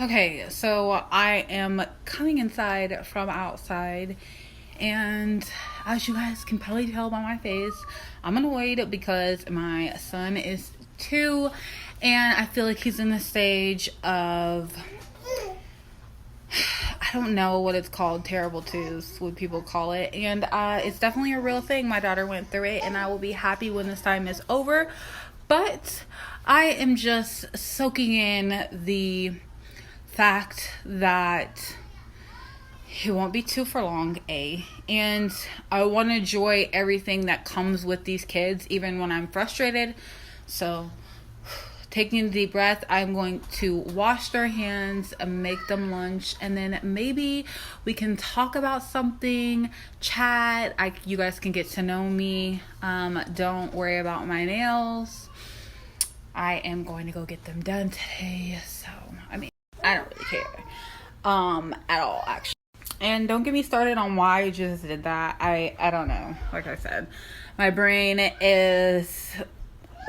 Okay, so I am coming inside from outside, and as you guys can probably tell by my face, I'm annoyed because my son is 2, and I feel like he's in the stage of, I don't know what it's called, terrible twos, what people call it, and it's definitely a real thing. My daughter went through it, and I will be happy when this time is over, but I am just soaking in the fact that it won't be 2 for long, and I want to enjoy everything that comes with these kids, even when I'm frustrated. So, taking a deep breath, I'm going to wash their hands and make them lunch, and then maybe we can talk about something, chat. You guys can get to know me. Don't worry about my nails. I am going to go get them done today, so I don't really care at all, actually. And don't get me started on why I just did that. I don't know. Like I said, my brain is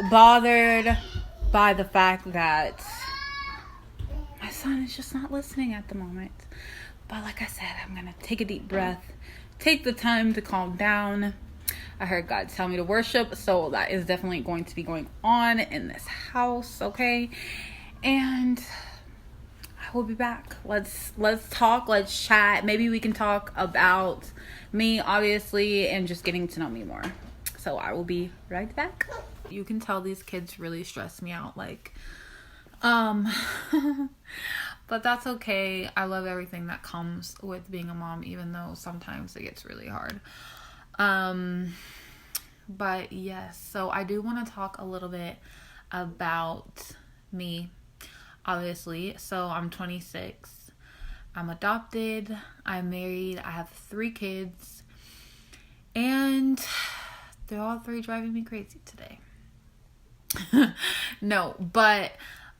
bothered by the fact that my son is just not listening at the moment. But like I said, I'm going to take a deep breath, take the time to calm down. I heard God tell me to worship, so that is definitely going to be going on in this house, okay? And we'll be back. Let's talk, let's chat. Maybe we can talk about me, obviously, and just getting to know me more. So I will be right back. You can tell these kids really stress me out, but that's okay. I love everything that comes with being a mom, even though sometimes it gets really hard. But yes, so I do want to talk a little bit about me, obviously. So I'm 26. I'm adopted. I'm married. I have 3 kids. And they're all 3 driving me crazy today. No, but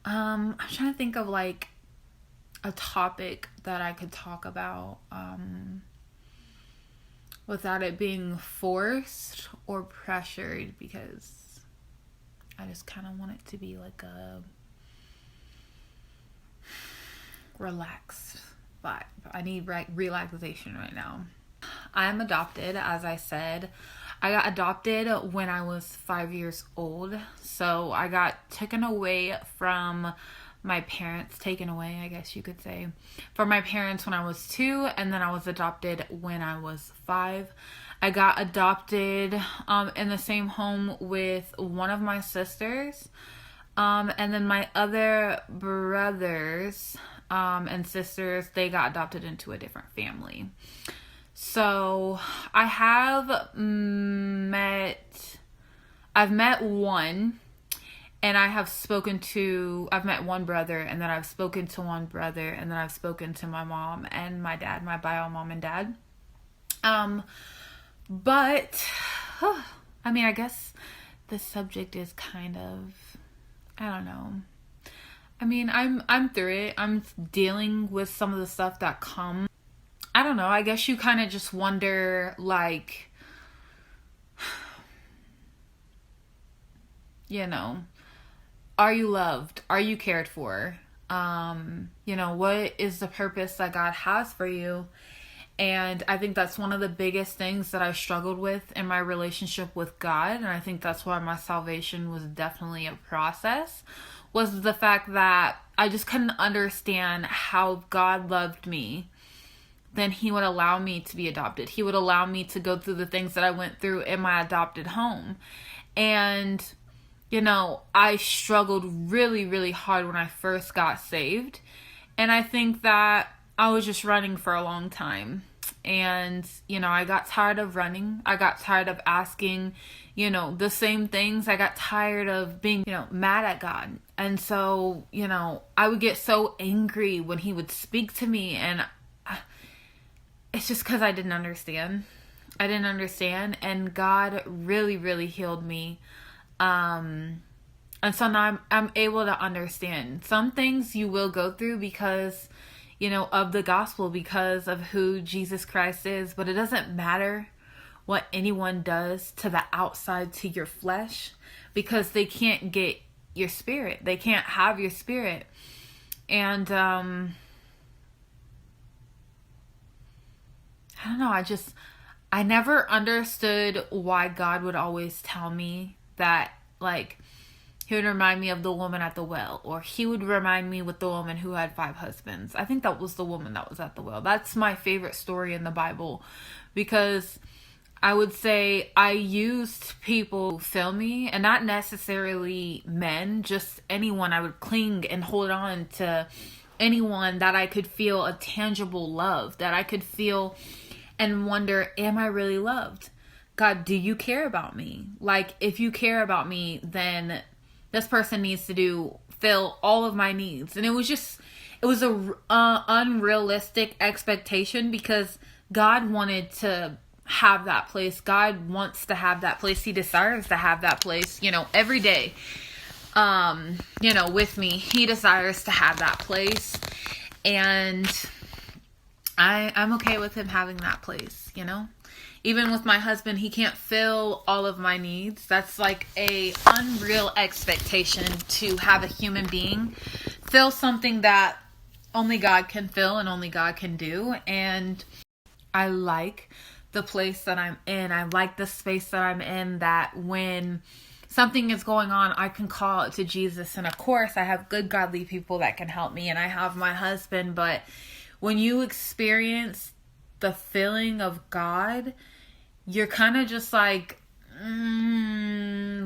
I'm trying to think of like a topic that I could talk about without it being forced or pressured, because I just kind of want it to be like a relaxed vibe. I need relaxation right now. I am adopted, as I said. I got adopted when I was 5 years old. So I got taken away from my parents, I guess you could say, from my parents when I was 2, and then I was adopted when I was 5. I got adopted in the same home with one of my sisters. And then my other brothers and sisters, they got adopted into a different family. So I've met one, and I've met one brother, and then I've spoken to one brother, and then I've spoken to my mom and my dad, my bio mom and dad. But I guess the subject is kind of, I don't know. I'm through it. I'm dealing with some of the stuff that comes. I don't know. I guess you kind of just wonder, like, are you loved? Are you cared for? What is the purpose that God has for you? And I think that's one of the biggest things that I struggled with in my relationship with God. And I think that's why my salvation was definitely a process, was the fact that I just couldn't understand how God loved me. Then he would allow me to be adopted. He would allow me to go through the things that I went through in my adopted home. And, I struggled really, really hard when I first got saved. And I think that I was just running for a long time. And, I got tired of running. I got tired of asking, the same things. I got tired of being, mad at God. And so, I would get so angry when he would speak to me, and it's just because I didn't understand. And God really, really healed me. And so now I'm able to understand some things you will go through because, of the gospel, because of who Jesus Christ is. But it doesn't matter what anyone does to the outside, to your flesh, because they can't get your spirit. They can't have your spirit. And I don't know, I never understood why God would always tell me that, like, he would remind me of the woman at the well, or he would remind me with the woman who had 5 husbands. I think that was the woman that was at the well. That's my favorite story in the Bible, because I would say I used people who fill me, and not necessarily men, just anyone. I would cling and hold on to anyone that I could feel a tangible love, that I could feel and wonder, am I really loved? God, do you care about me? Like, if you care about me, then this person needs to fill all of my needs. And it was a unrealistic expectation, because God wanted to have that place. God wants to have that place. He desires to have that place, every day. With me, he desires to have that place. And I'm okay with him having that place, Even with my husband, he can't fill all of my needs. That's like a unreal expectation, to have a human being fill something that only God can fill and only God can do. And I like the place that I'm in. I like the space that I'm in, that when something is going on, I can call it to Jesus. And of course, I have good godly people that can help me, and I have my husband. But when you experience the feeling of God, you're kind of just like, I'm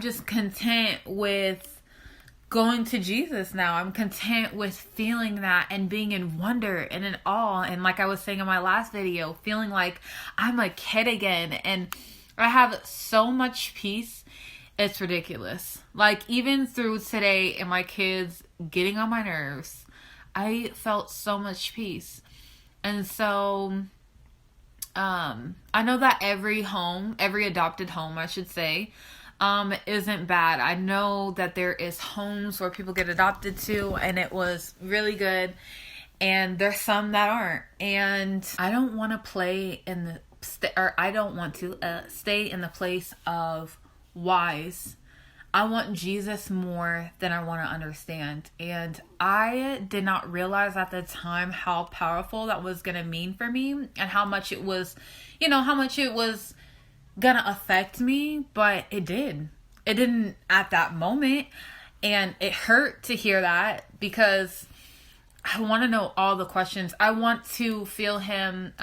just content with going to Jesus now. I'm content with feeling that and being in wonder and in awe. And like I was saying in my last video, feeling like I'm a kid again. And I have so much peace. It's ridiculous. Like, even through today and my kids getting on my nerves, I felt so much peace. And so I know that every adopted home, I should say, isn't bad. I know that there is homes where people get adopted to, and it was really good. And there's some that aren't. And I don't want to stay in the place of whys. I want Jesus more than I want to understand. And I did not realize at the time how powerful that was going to mean for me, and how much it was going to affect me. But it did. It didn't at that moment. And it hurt to hear that, because I want to know all the questions. I want to feel him,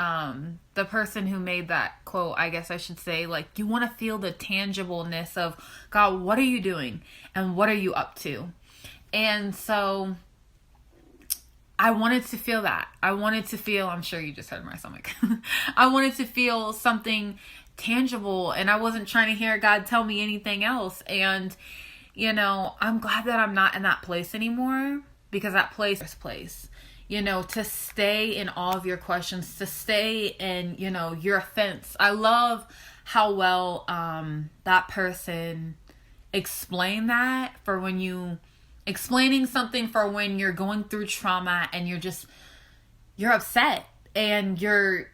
the person who made that quote, I guess I should say, like, you want to feel the tangibleness of, God, what are you doing? And what are you up to? And so I wanted to feel that. I'm sure you just heard my stomach. I wanted to feel something tangible, and I wasn't trying to hear God tell me anything else. And, I'm glad that I'm not in that place anymore, because that place, to stay in all of your questions, to stay in, your offense. I love how well that person explained that, for when you explaining something for when you're going through trauma and you're upset, and you're,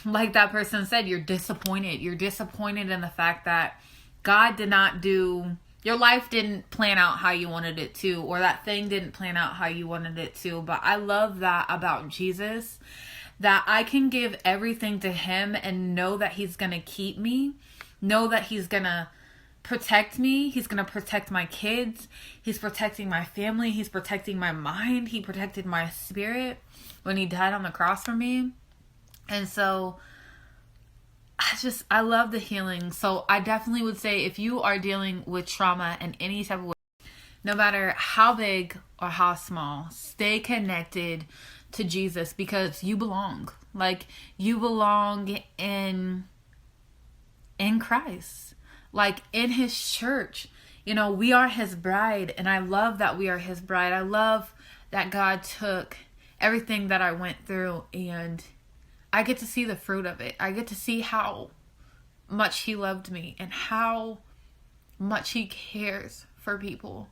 like that person said, you're disappointed. You're disappointed in the fact that God did not do, your life didn't plan out how you wanted it to, or that thing didn't plan out how you wanted it to. But I love that about Jesus, that I can give everything to him and know that he's going to keep me, know that he's going to protect me. He's going to protect my kids. He's protecting my family. He's protecting my mind. He protected my spirit when he died on the cross for me. And so I love the healing. So I definitely would say, if you are dealing with trauma in any type of way, no matter how big or how small, stay connected to Jesus, because you belong. Like, you belong in Christ, like in his church. We are his bride, and I love that we are his bride. I love that God took everything that I went through, and I get to see the fruit of it. I get to see how much he loved me and how much he cares for people.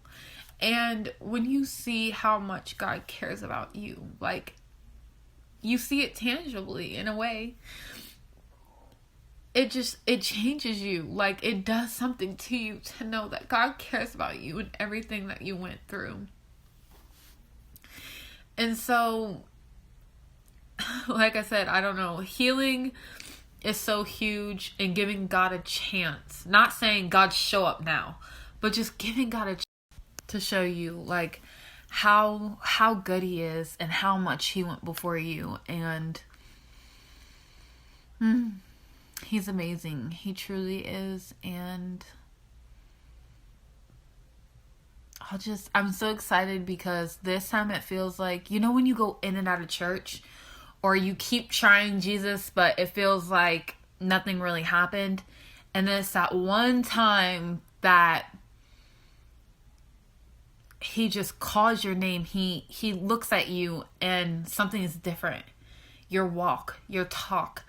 And when you see how much God cares about you, like, you see it tangibly in a way, it changes you. Like, it does something to you to know that God cares about you and everything that you went through. And so, like I said, I don't know. Healing is so huge, and giving God a chance. Not saying God show up now, but just giving God a chance to show you like how good he is and how much he went before you. And he's amazing. He truly is. And I'm so excited because this time it feels like, you know, when you go in and out of church or you keep trying Jesus, but it feels like nothing really happened. And then it's that one time that he just calls your name. He looks at you and something is different. Your walk, your talk,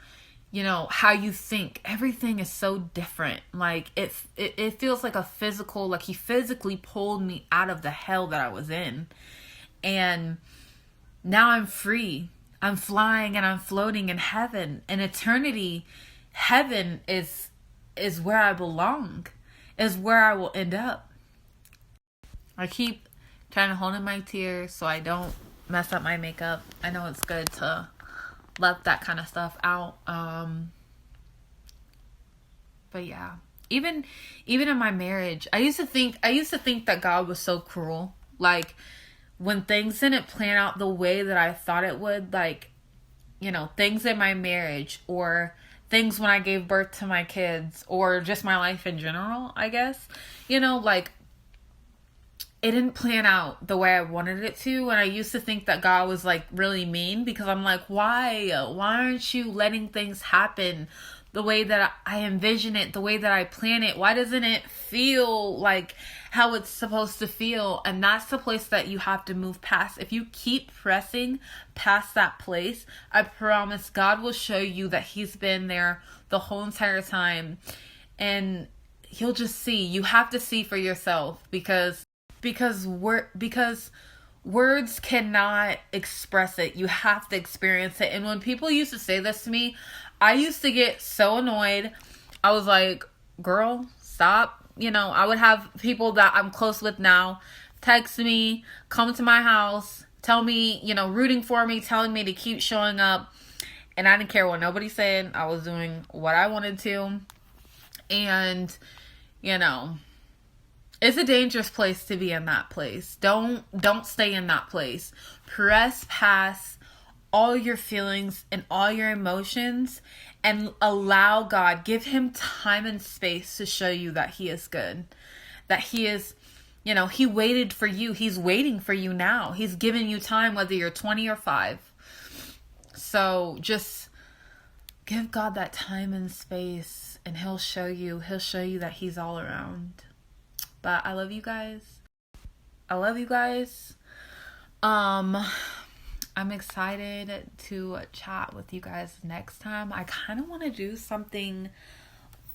you know, how you think, everything is so different. Like it feels like a physical, like he physically pulled me out of the hell that I was in. And now I'm free. I'm flying and I'm floating in heaven. In eternity, heaven is where I belong, is where I will end up. I keep trying to hold in my tears so I don't mess up my makeup. I know it's good to let that kind of stuff out. But yeah, even in my marriage, I used to think that God was so cruel. Like when things didn't plan out the way that I thought it would, like, you know, things in my marriage or things when I gave birth to my kids or just my life in general, I guess, you know, like it didn't plan out the way I wanted it to. And I used to think that God was like really mean because I'm like, why aren't you letting things happen the way that I envision it, the way that I plan it? Why doesn't it feel like how it's supposed to feel? And that's the place that you have to move past. If you keep pressing past that place, I promise God will show you that he's been there the whole entire time. And he'll just see. You have to see for yourself because words cannot express it. You have to experience it. And when people used to say this to me, I used to get so annoyed. I was like, girl, stop. You know, I would have people that I'm close with now text me, come to my house, tell me, you know, rooting for me, telling me to keep showing up. And I didn't care what nobody said. I was doing what I wanted to. And, you know, it's a dangerous place to be in that place. Don't stay in that place. Press past all your feelings and all your emotions and allow God, give him time and space to show you that he is good. That he is, you know, he waited for you. He's waiting for you now. He's giving you time whether you're 20 or 5. So just give God that time and space and he'll show you that he's all around. But I love you guys. I'm excited to chat with you guys next time. I kind of want to do something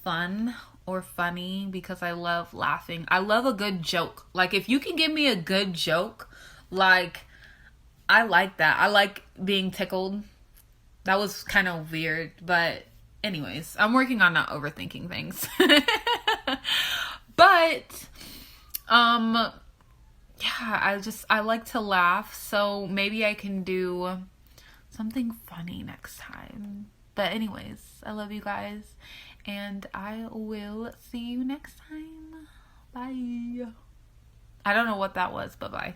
fun or funny because I love laughing. I love a good joke. Like if you can give me a good joke, like I like that. I like being tickled. That was kind of weird, but anyways, I'm working on not overthinking things. But yeah, I like to laugh, so maybe I can do something funny next time. But anyways, I love you guys, and I will see you next time. Bye. I don't know what that was, but bye.